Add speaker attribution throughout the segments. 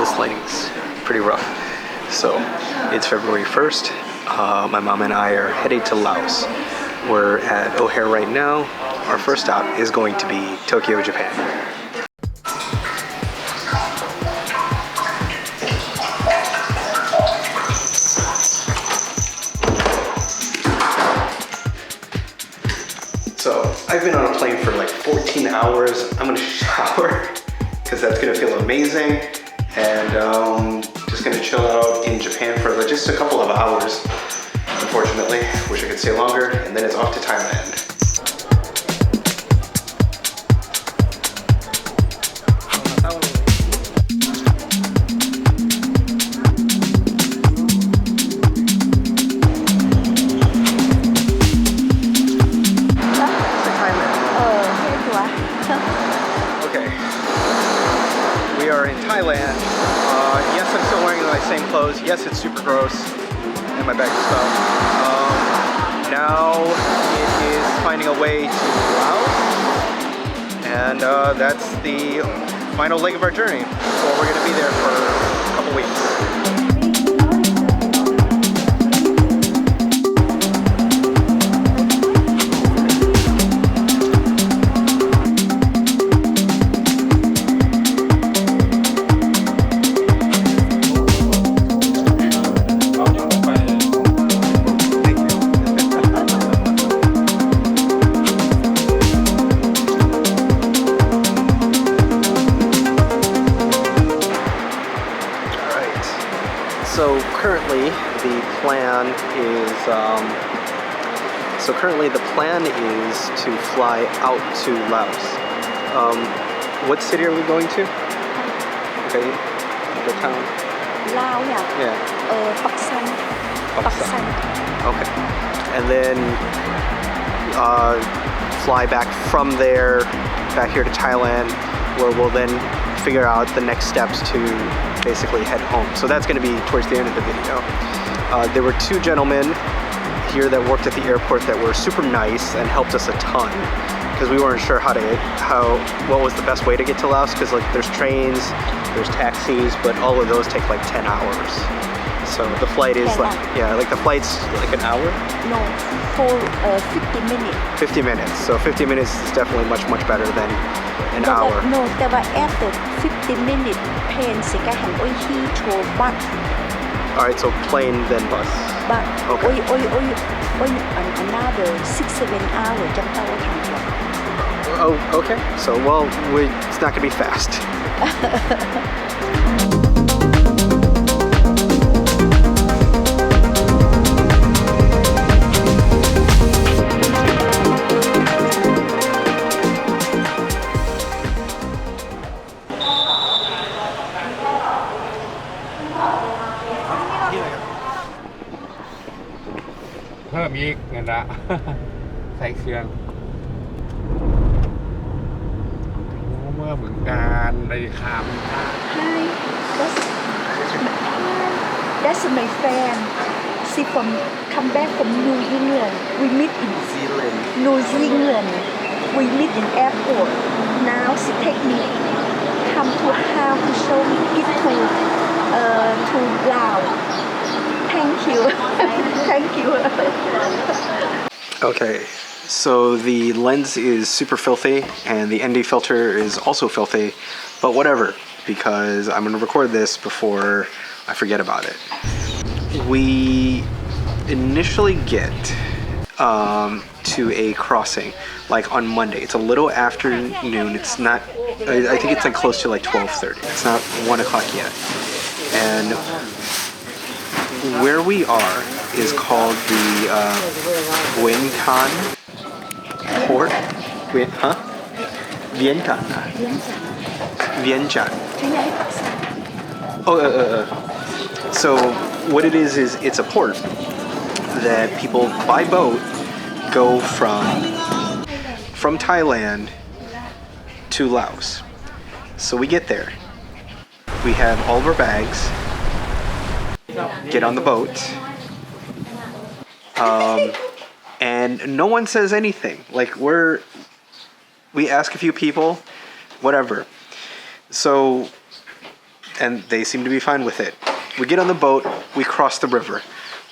Speaker 1: this lighting's pretty rough. So it's February 1st. My mom and I are heading to Laos. We're at O'Hare right now. Our first stop is going to be Tokyo, Japan. So I've been on a plane for like 14 hours. I'm gonna shower because that's gonna feel amazing. And just gonna chill out in Japan for just a couple of hours. Unfortunately, wish I could stay longer. And then it's off to Thailand. Okay, we are in Thailand. Yes, I'm still wearing my same clothes. Yes, it's super gross and my bag of stuff. Now it is finding a way to Laos, and that's the final leg of our journey. So we're going to be there for a couple weeks. So currently the plan is to fly out to Laos. What city are we going to? Okay, the town.
Speaker 2: Laos,
Speaker 1: Yeah.
Speaker 2: Paksan. Paksan.
Speaker 1: Okay, and then fly back from there back here to Thailand, where we'll then figure out the next steps to basically head home. So that's going to be towards the end of the video. There were two gentlemen here that worked at the airport that were super nice and helped us a ton because we weren't sure what was the best way to get to Laos, because like there's trains, there's taxis, but all of those take like 10 hours. So the flight is like the flight's like an hour?
Speaker 2: No, for 50 minutes.
Speaker 1: 50 minutes. So 50 minutes is definitely much better than an hour.
Speaker 2: No, there were after 50 minutes, plane sẽ cái hành ôi khi cho bus.
Speaker 1: Alright, so plane then bus.
Speaker 2: But
Speaker 1: okay.
Speaker 2: Another 6-7 hours trong tàu thẳng.
Speaker 1: Oh, okay. So well, it's not gonna be fast.
Speaker 3: เพิ่มอีกเงินละใส่เครื่องเมื่อบึงการเลยคำ
Speaker 2: Hi, that's my friend. She come back from New England. We meet in New Zealand. We meet in airport. Now she take me come to house to show me it to Laos. Thank you. Thank you.
Speaker 1: Okay, so the lens is super filthy and the ND filter is also filthy, but whatever, because I'm gonna record this before I forget about it. We initially get to a crossing like on Monday. It's a little afternoon. It's not, I think it's like close to like 12:30. It's not 1 o'clock yet. And where we are is called the Vientiane port. Vientiane. So what it is it's a port that people by boat go from Thailand to Laos. So we get there. We have all of our bags. Get on the boat. And no one says anything. Like we ask a few people, whatever. So and they seem to be fine with it. We get on the boat, we cross the river.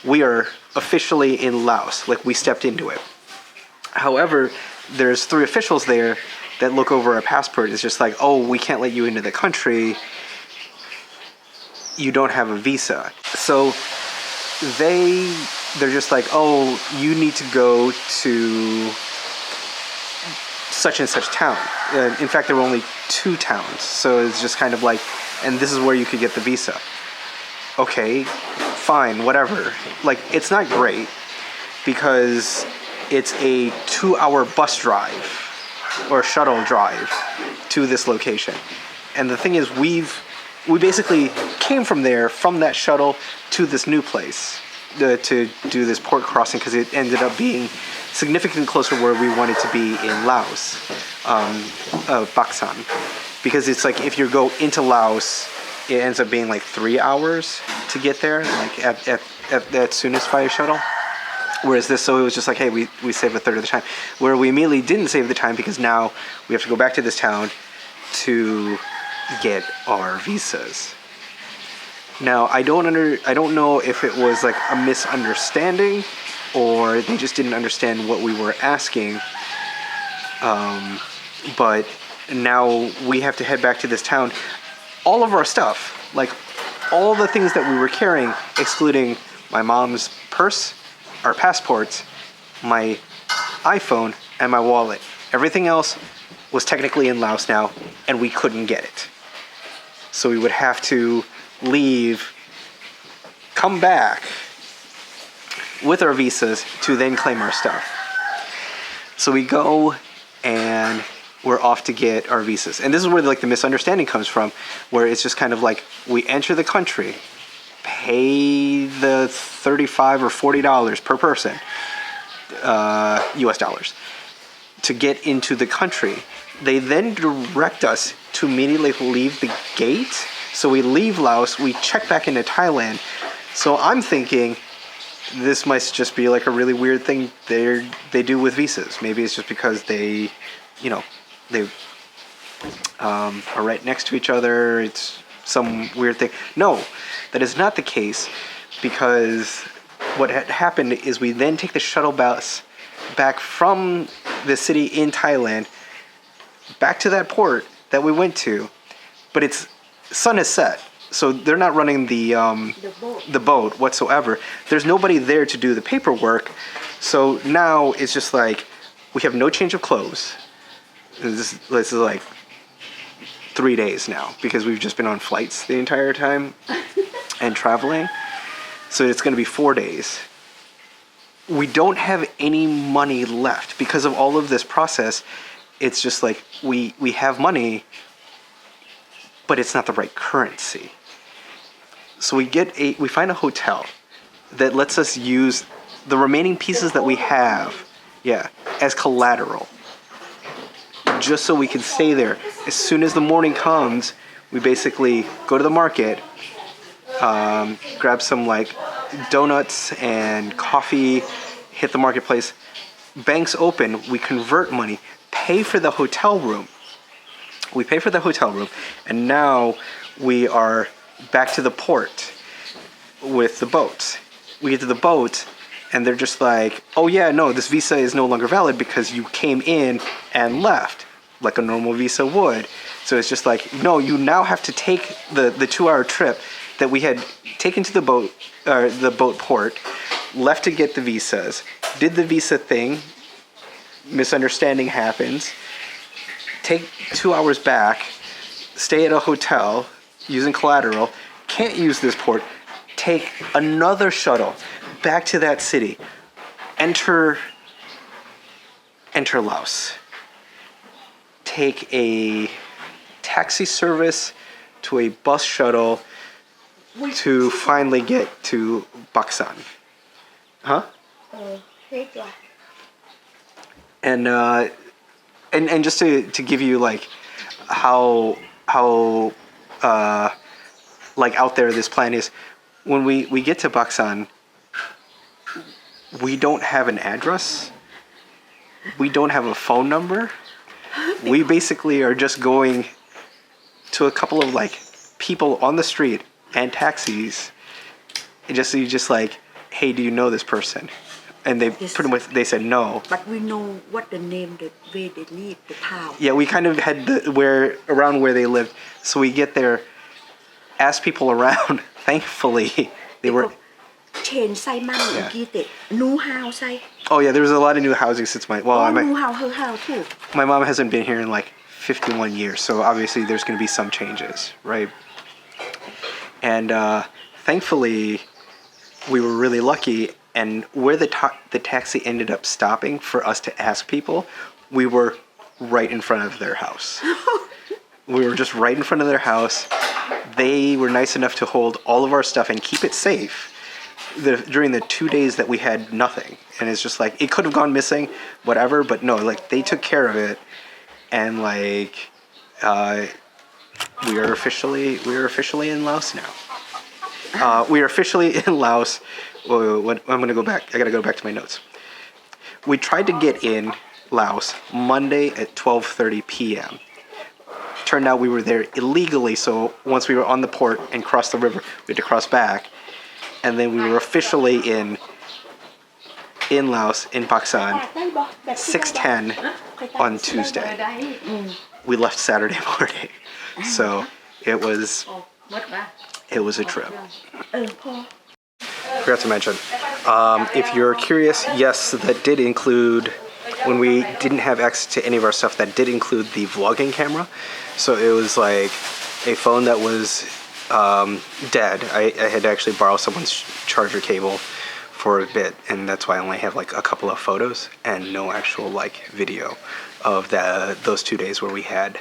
Speaker 1: We are officially in Laos, like we stepped into it. However, there's 3 officials there that look over our passport. It's just like, oh, we can't let you into the country. You don't have a visa. So they're just like, oh, you need to go to such and such town. In fact, there were only 2 towns. So it's just kind of like, and this is where you could get the visa. Okay, fine, whatever. Like, it's not great because it's a 2-hour bus drive or shuttle drive to this location. And the thing is, we basically came from there, from that shuttle to this new place to do this port crossing, because it ended up being significantly closer where we wanted to be in Laos, Baksan. Because it's like, if you go into Laos, it ends up being like 3 hours to get there, like at soonest via shuttle. Whereas this, so it was just like, hey, we saved a third of the time. Where we immediately didn't save the time because now we have to go back to this town to get our visas. Now, I don't know if it was like a misunderstanding or they just didn't understand what we were asking. But now we have to head back to this town. All of our stuff, like all the things that we were carrying, excluding my mom's purse, our passports, my iPhone, and my wallet. Everything else was technically in Laos now, and we couldn't get it. So we would have to leave, come back with our visas to then claim our stuff. So we go and we're off to get our visas. And this is where like the misunderstanding comes from, where it's just kind of like, we enter the country, pay the $35 or $40 per person, US dollars, to get into the country. They then direct us to immediately leave the gate. So we leave Laos, we check back into Thailand. So I'm thinking this might just be like a really weird thing they do with visas. Maybe it's just because they are right next to each other. It's some weird thing. No, that is not the case, because what had happened is we then take the shuttle bus back from the city in Thailand back to that port that we went to, but it's sun has set, so they're not running the boat whatsoever. There's nobody there to do the paperwork, so now it's just like we have no change of clothes. This is like 3 days now because we've just been on flights the entire time and traveling. So it's going to be 4 days. We don't have any money left because of all of this process. It's just like we have money, but it's not the right currency. So we find a hotel that lets us use the remaining pieces that we have, as collateral, just so we can stay there. As soon as the morning comes, we basically go to the market, grab some like donuts and coffee, hit the marketplace. Banks open, we convert money, pay for the hotel room. We pay for the hotel room, and now we are back to the port with the boat. We get to the boat, and they're just like, oh yeah, no, this visa is no longer valid because you came in and left like a normal visa would. So it's just like, no, you now have to take the 2-hour trip that we had taken to the boat port, left to get the visas, did the visa thing, misunderstanding happens, take 2 hours back, stay at a hotel using collateral, can't use this port, take another shuttle back to that city, enter Laos, take a taxi service to a bus shuttle to finally get to Baksan. Huh? And just to give you like how like out there this plan is, when we get to Baksan, we don't have an address, we don't have a phone number. We basically are just going to a couple of like people on the street and taxis. You just like, hey, do you know this person? And they pretty much they said no.
Speaker 2: But we know what the name, the way they live, the town.
Speaker 1: Yeah, we kind of had around where they lived, so we get there, ask people around. Thankfully, they were.
Speaker 2: Change new house.
Speaker 1: Oh yeah, there was a lot of new housing since
Speaker 2: new house, her house too.
Speaker 1: My mom hasn't been here in like 51 years, so obviously there's going to be some changes, right? And thankfully, we were really lucky. And where the taxi ended up stopping for us to ask people, we were right in front of their house. We were just right in front of their house. They were nice enough to hold all of our stuff and keep it safe during the 2 days that we had nothing. And it's just like, it could have gone missing, whatever, but no, like they took care of it. And like, we are officially in Laos now. We are officially in Laos. I'm gonna go back. I gotta go back to my notes. We tried to get in Laos Monday at 12:30 p.m. Turned out we were there illegally, so once we were on the port and crossed the river, we had to cross back. And then we were officially in Laos, in Pakistan, 6:10 on Tuesday. We left Saturday morning. So it was a trip. Forgot to mention, if you're curious, yes, that did include, when we didn't have access to any of our stuff, that did include the vlogging camera. So it was like a phone that was dead. I had to actually borrow someone's charger cable for a bit, and that's why I only have like a couple of photos and no actual like video of those 2 days where we had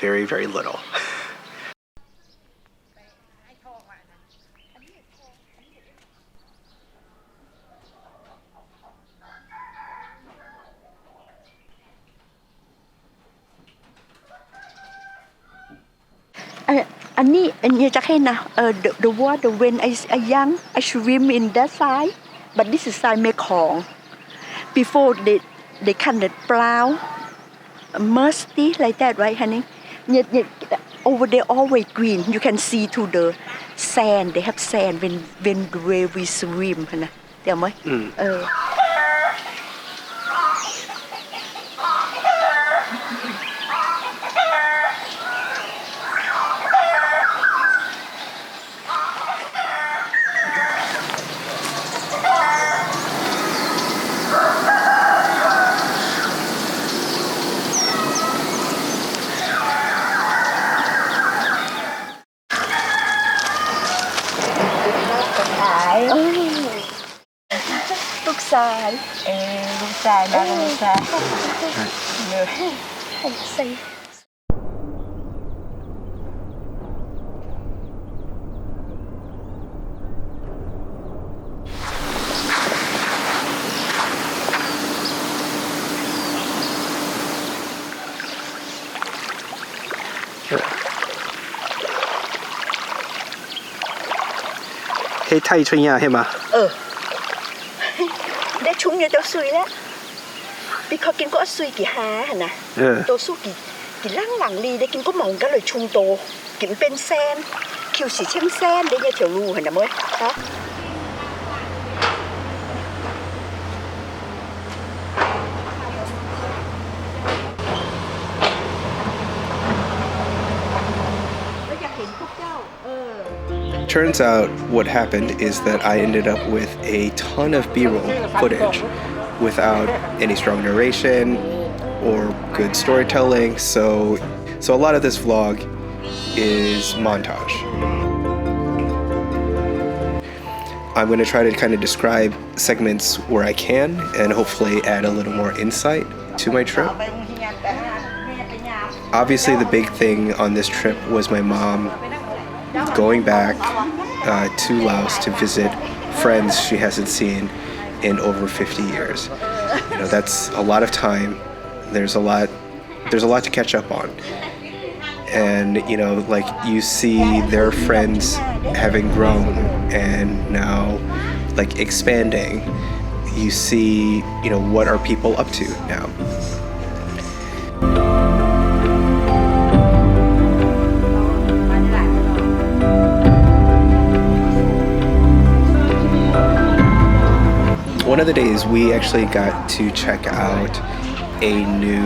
Speaker 1: very, very little.
Speaker 2: The water when I young, I swim in that side, but this is side Mekong. Before they kind of plow, musty like that, right, honey? Over there always green. You can see to the sand. They have sand when the way we swim, honey.
Speaker 1: Hey, Thai Chun Ya, him
Speaker 2: Để chúng như tao suy đó. Vìเขากินก็สุยกี่หาน่ะตัวสู้กี่ล่างหลังลีได้กินก็มองกันเลยชุงโตกินเป็นแซนคิวสีเช่มแซนได้ยังเถียวรูเห็นนะมั้ยฮะ
Speaker 1: Turns out what happened is that I ended up with a ton of B-roll footage without any strong narration or good storytelling, so a lot of this vlog is montage. I'm going to try to kind of describe segments where I can and hopefully add a little more insight to my trip. Obviously the big thing on this trip was my mom going back to Laos to visit friends she hasn't seen in over 50 years. You know, that's a lot of time. There's a lot to catch up on. And you know, like you see their friends having grown and now like expanding. You see, you know, what are people up to now? of the days we actually got to check out a new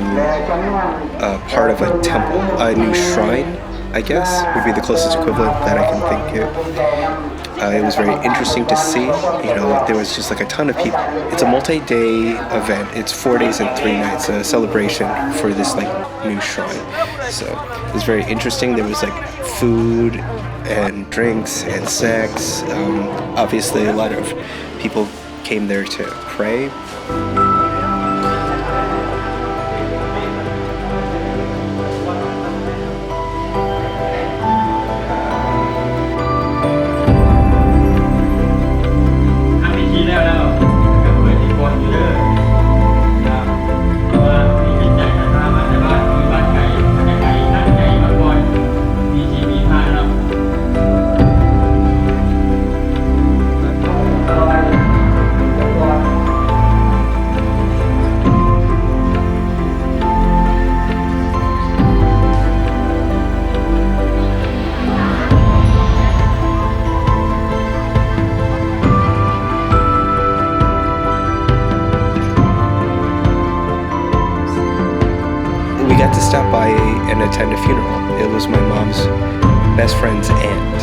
Speaker 1: part of a temple, a new shrine, I guess, would be the closest equivalent that I can think of. It was very interesting to see. You know, there was just like a ton of people. It's a multi-day event. It's 4 days and 3 nights, a celebration for this like new shrine. So it was very interesting. There was like food and drinks and snacks. Obviously, a lot of people came there to pray. To stop by and attend a funeral. It was my mom's best friend's aunt.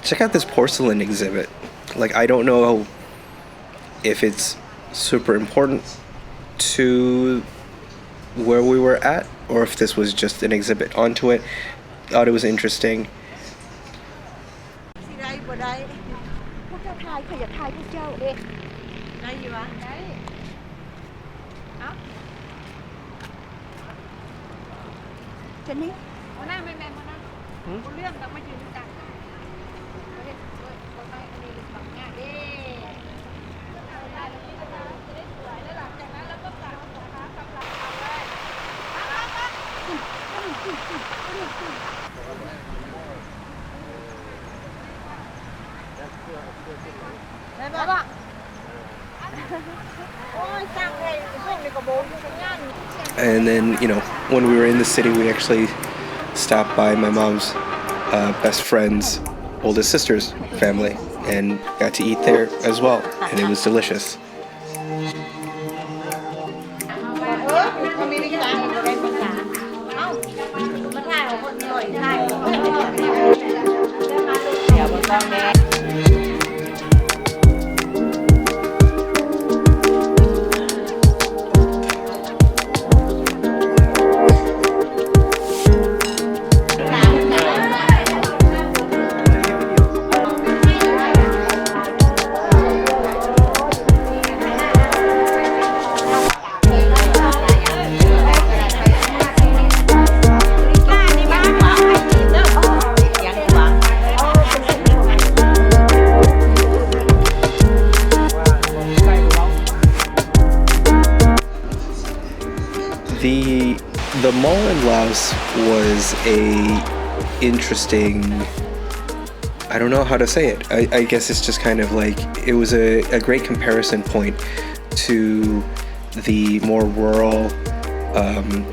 Speaker 1: Check out this porcelain exhibit. Like, I don't know if it's super important to where we were at or if this was just an exhibit onto it. Thought it was interesting. And then, you know, when we were in the city, we actually stopped by my mom's best friend's oldest sister's family and got to eat there as well, and it was delicious. The mall in Laos was a interesting, I don't know how to say it. I guess it's just kind of like, it was a great comparison point to the more rural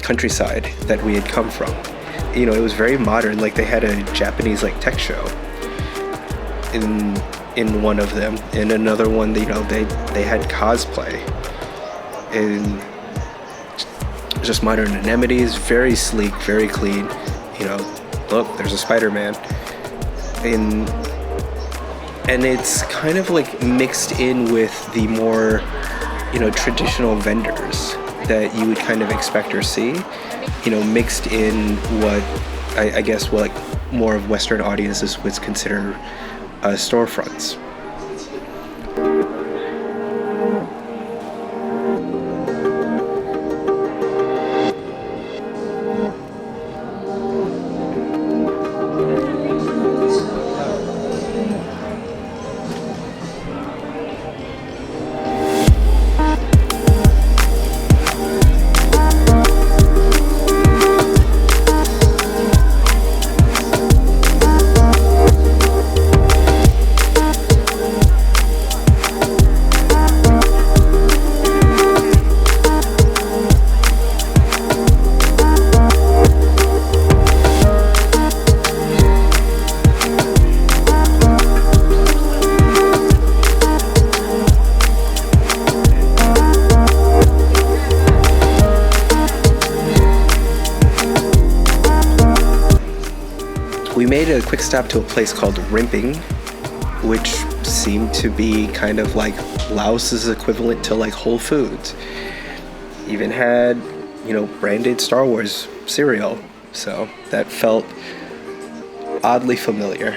Speaker 1: countryside that we had come from. you know, it was very modern. Like they had a Japanese like tech show in one of them. In another one, you know, they had cosplay. And just modern amenities, very sleek, very clean. You know, look, there's a Spider-Man. And it's kind of like mixed in with the more, you know, traditional vendors that you would kind of expect or see, you know, mixed in what I guess what like more of Western audiences would consider storefronts. We made a quick stop to a place called Rimping, which seemed to be kind of like Laos's equivalent to like Whole Foods. Even had, you know, branded Star Wars cereal, so that felt oddly familiar.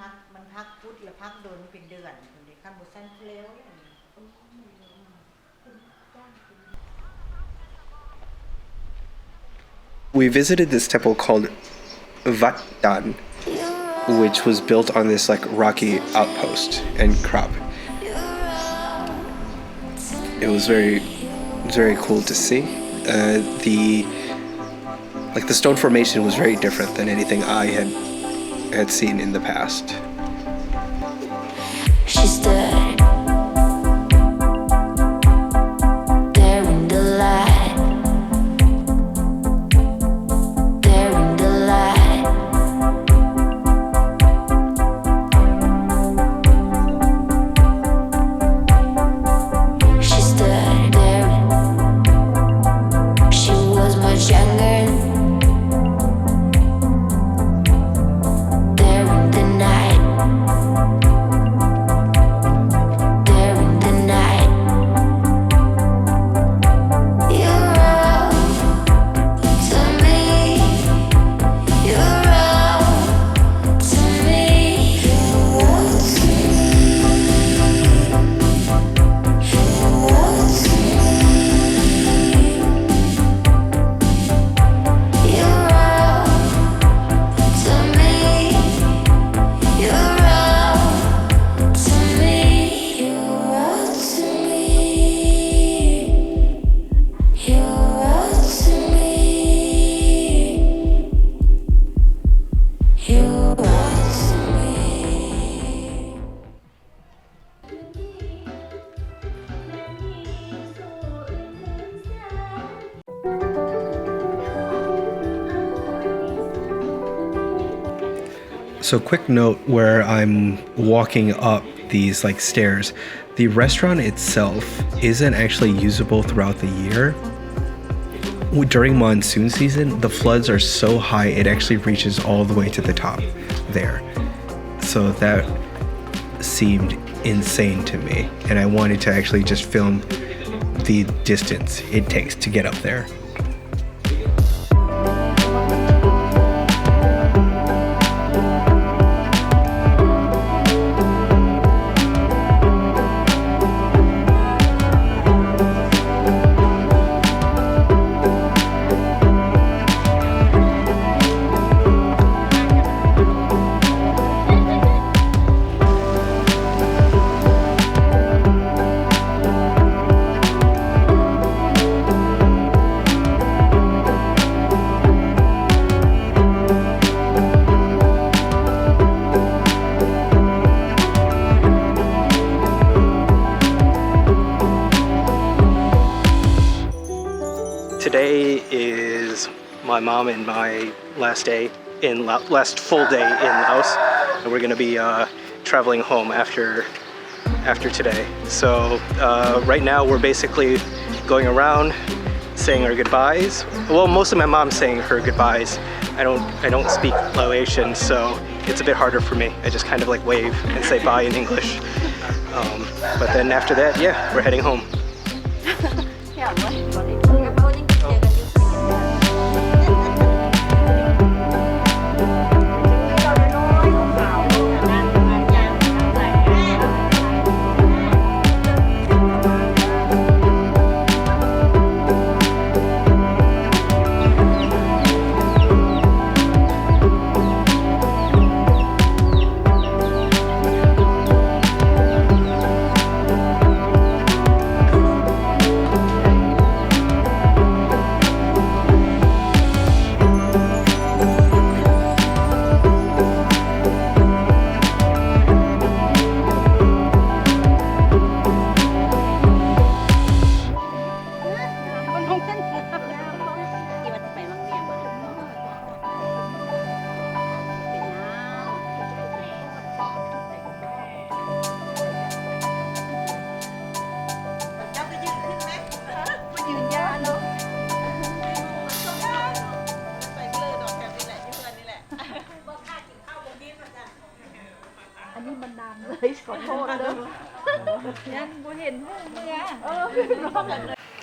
Speaker 4: พักพุทธและพักโดนเป็นเดือนคนนี้ขั้นบุษันเลี้ยว
Speaker 1: We visited this temple called Wat Dan, which was built on this like rocky outpost and crop. It was very cool to see. The stone formation was very different than anything I had seen in the past.
Speaker 5: She stood there in the light, there in the light. She stood there. She was much younger. There in the night. There in the night. You wrote to me. You wrote to me. You wrote to me. You wrote to me. You wrote to me. You wrote to me. You wrote to me. You wrote to me. You wrote to me.
Speaker 1: So quick note where I'm walking up these like stairs, the restaurant itself isn't actually usable throughout the year. During monsoon season, the floods are so high it actually reaches all the way to the top there. So that seemed insane to me, and I wanted to actually just film the distance it takes to get up there. Today is my mom and my last full day in Laos, and we're gonna be traveling home after today. So right now we're basically going around saying our goodbyes. Well, most of my mom's saying her goodbyes. I don't speak Laotian, so it's a bit harder for me. I just kind of like wave and say bye in English. But then after that, yeah, we're heading home.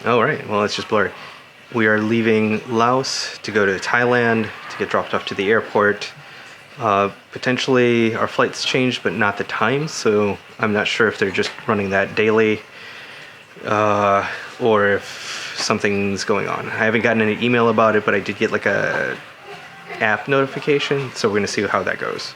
Speaker 1: All right, well, it's just blurry. We are leaving Laos to go to Thailand to get dropped off to the airport. Potentially our flight's changed, but not the time, so I'm not sure if they're just running that daily or if something's going on. I haven't gotten any email about it, but I did get like a app notification, so we're gonna see how that goes.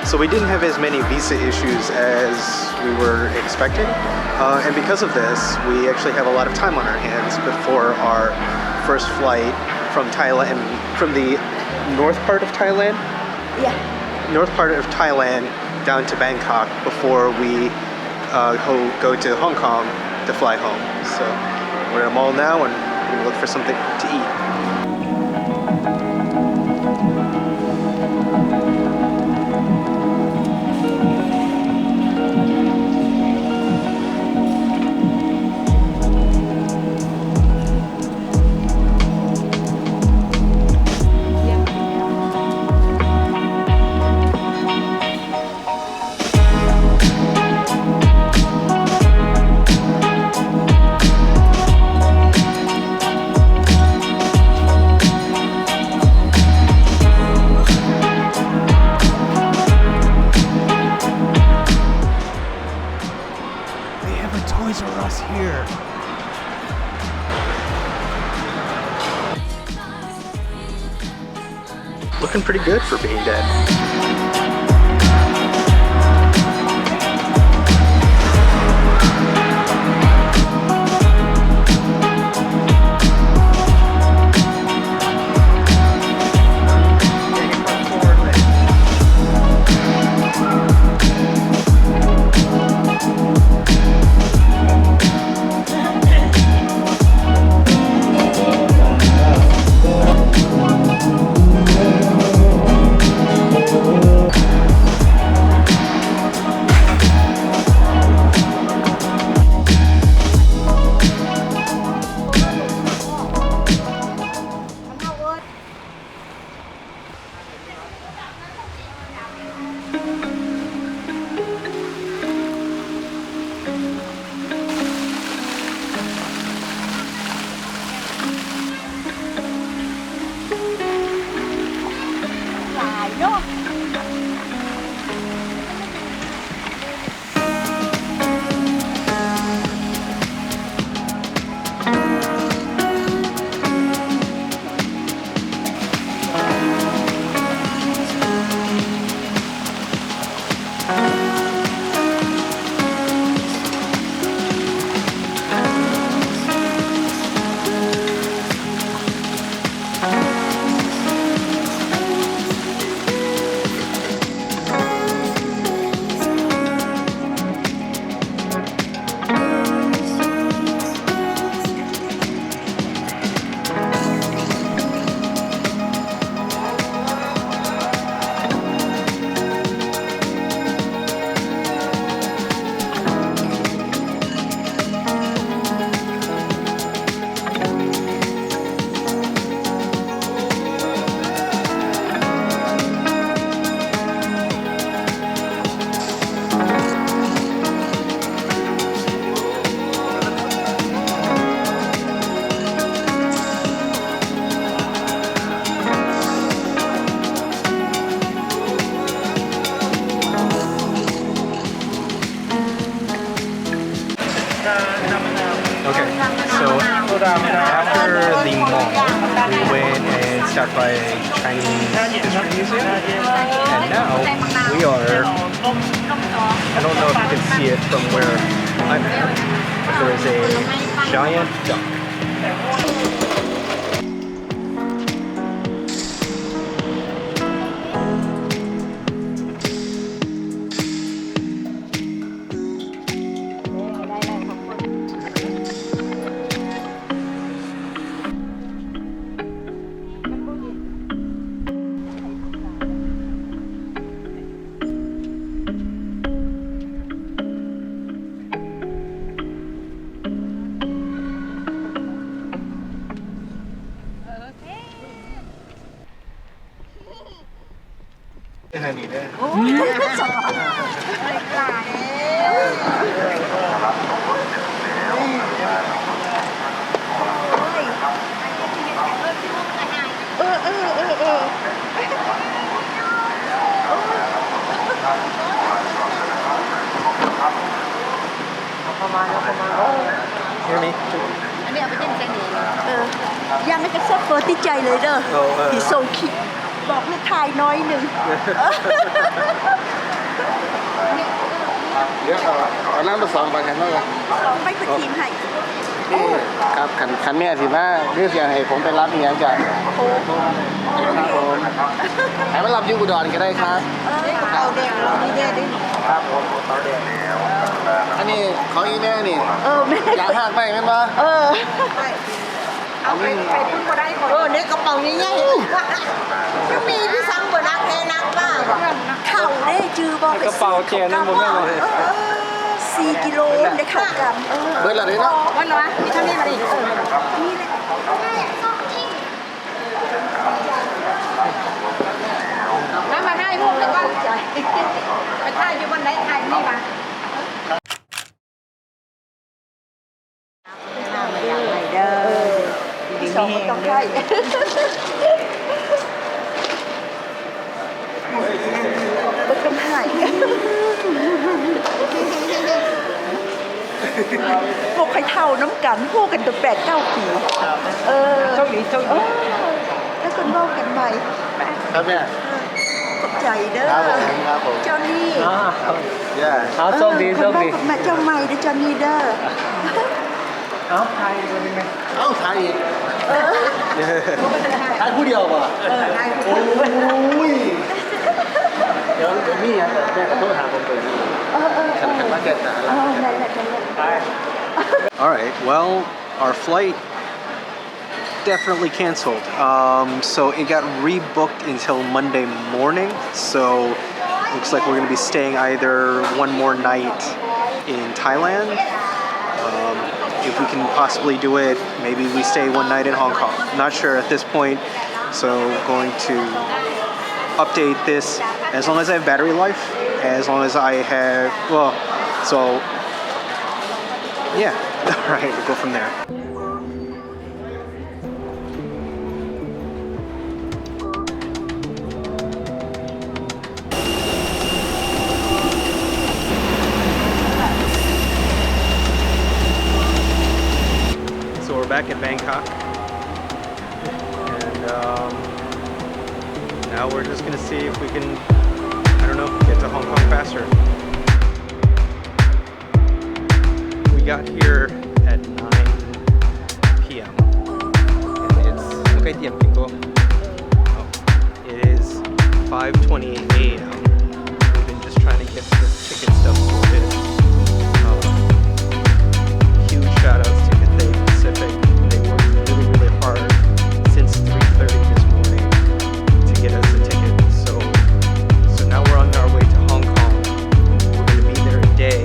Speaker 1: So we didn't have as many visa issues as we were expecting, and because of this, we actually have a lot of time on our hands before our first flight from Thailand, from the north part of Thailand?
Speaker 2: Yeah.
Speaker 1: North part of Thailand down to Bangkok before we go to Hong Kong to fly home. So we're at a mall now and we're gonna look for something to eat. Looking pretty good for being dead. Okay, so after the mall, we went and stopped by a Chinese history museum, and now we are, I don't know if you can see it from where I'm at, but there is a giant duck. Hear me?
Speaker 4: อันนี้เอาไปจิ้มเส้นนี้
Speaker 2: ยังไม่กระซับเฟอร์ติใจเลยเด้อพี่ส่งคิดบอกให้ทายน้อยหนึ่ง
Speaker 6: เดี๋ยวเอาน้ำมา2 ไปกันเท่าไหร่
Speaker 2: ไม่เป็นทีมให้
Speaker 6: ครับคันแม่สิมาเรื่องเสียงให้ผมไปรับอีกอย่างจ้ะครับผมให้มารับอยู่อุดรก็ได้ครับ
Speaker 4: เอาแดงเรานี่แดงดิ
Speaker 6: ครับผมเขาแดงอันนี้ของอีแม่นี่
Speaker 2: แม่
Speaker 6: อยากหักไปแม่นบ่
Speaker 4: เอาไปพุ่งก็ได้เนี่ยกระเป๋าใหญ่ๆยังมีที่สั่งบนนักแพ้นักบ้า
Speaker 2: เข่าได้จือบอก
Speaker 1: กระเป๋าเจนนั่นผมไม่รู้เลย
Speaker 2: 4 กิโลได้เข่ากัน
Speaker 6: เบิดละเลยเนาะ
Speaker 4: วันละมีเท่านี้มาดิ
Speaker 2: นี่เลย
Speaker 4: แล้วมาได้พวกไปก่อนไปถ่ายอยู่บนไหนถ่ายนี่มาเด้อ
Speaker 2: ที่สองมันต้องให้มันต้องให้พวกใครเท่าน้ำกันพวกกันตัว8-9 ปีโชคดีแล้วคนบอกกันใหม่
Speaker 6: ครับแม่
Speaker 2: ขอบใจเด้อ
Speaker 6: ครับผม
Speaker 2: เจ้านี่
Speaker 6: ย่า
Speaker 1: เอาโชคดีโชคดี
Speaker 2: มาเจ้าใหม่เด้อเจ้านี่เด้อ
Speaker 1: เอาไทยตัวนึงไหม
Speaker 6: เอ้าถ่ายอีกถ่ายผู้เดียวป่ะโอ้ยเดี๋ยวมีอย่างแม่ขอโทษหาผมตัวนี้ขันมาเกิดอะไร
Speaker 1: All right, well, our flight definitely canceled. So it got rebooked until Monday morning. So looks like we're going to be staying either one more night in Thailand. If we can possibly do it, maybe we stay one night in Hong Kong. Not sure at this point. So going to update this as long as I have battery life, as long as I have, well, so yeah. All right, we'll go from there. So we're back in Bangkok, and now we're just gonna see if we can, I don't know, get to Hong Kong faster. We got here at 9 p.m. and it's okay. It is 5:28 a.m. We've been just trying to get this ticket stuff sorted. Huge shout outs to Cathay Pacific. They worked really hard since 3:30 this morning to get us a ticket. So now we're on our way to Hong Kong. We're going to be there a day.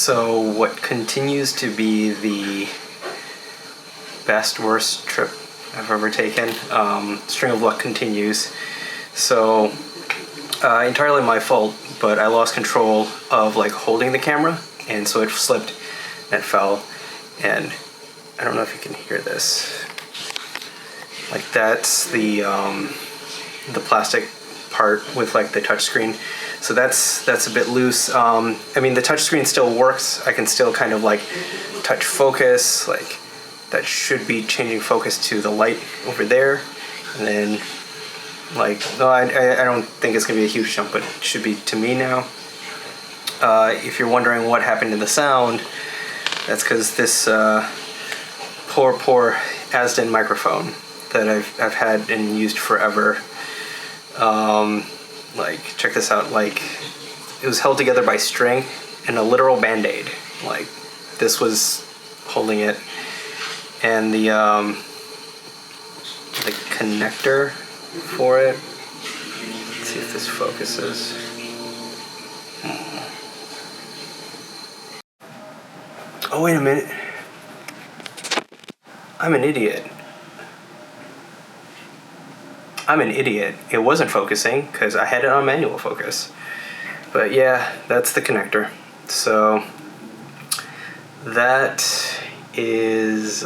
Speaker 1: So what continues to be the best worst trip I've ever taken, string of luck continues. So entirely my fault, but I lost control of like holding the camera, and so it slipped and it fell, and I don't know if you can hear this. Like that's the plastic part with like the touch screen. So that's a bit loose. I mean, the touch screen still works. I can still kind of like touch focus, like that should be changing focus to the light over there. And then like, no, I don't think it's gonna be a huge jump, but it should be to me now. If you're wondering what happened to the sound, that's because this poor Asden microphone that I've had and used forever. Like, check this out, like, it was held together by string and a literal band-aid. Like, this was holding it. And the connector for it, let's see if this focuses. Oh, wait a minute. I'm an idiot. It wasn't focusing because I had it on manual focus. But yeah, that's the connector. So that is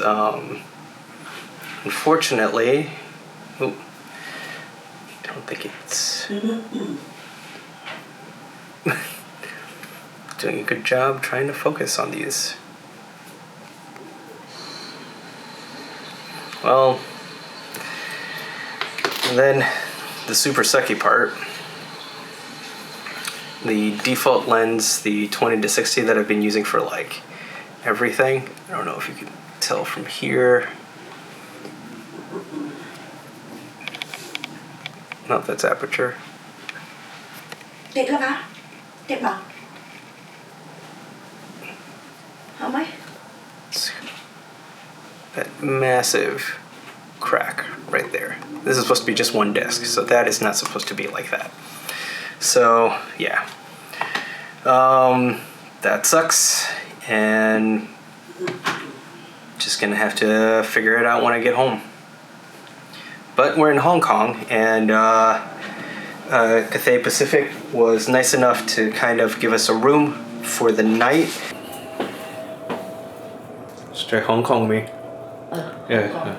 Speaker 1: unfortunately, I don't think it's doing a good job trying to focus on these. Well, and then the super sucky part, the default lens, the 20-60 that I've been using for like everything. I don't know if you can tell from here. No, that's aperture.
Speaker 2: Đẹp lắm hả? Đẹp bằng. How much?
Speaker 1: That massive crack right there. This is supposed to be just one disc, so that is not supposed to be like that. So yeah, that sucks, and just gonna have to figure it out when I get home. But we're in Hong Kong, and Cathay Pacific was nice enough to kind of give us a room for the night. Straight Hong Kong me. Yeah.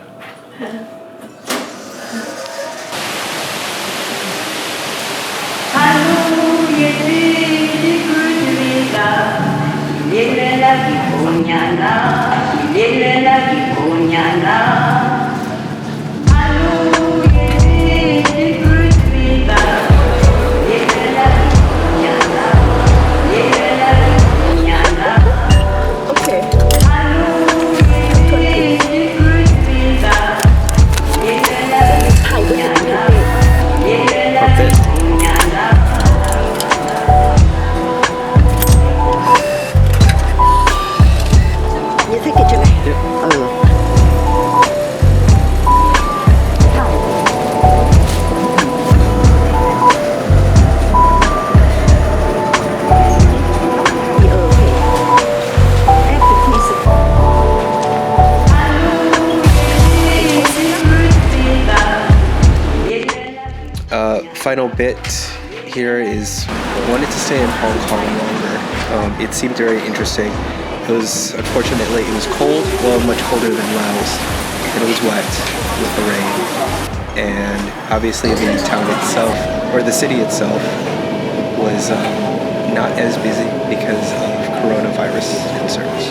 Speaker 1: Final bit here is I wanted to stay in Hong Kong longer. It seemed very interesting. It was, unfortunately, it was cold, well, much colder than Laos, and it was wet with the rain. And obviously the town itself, or the city itself, was not as busy because of coronavirus concerns.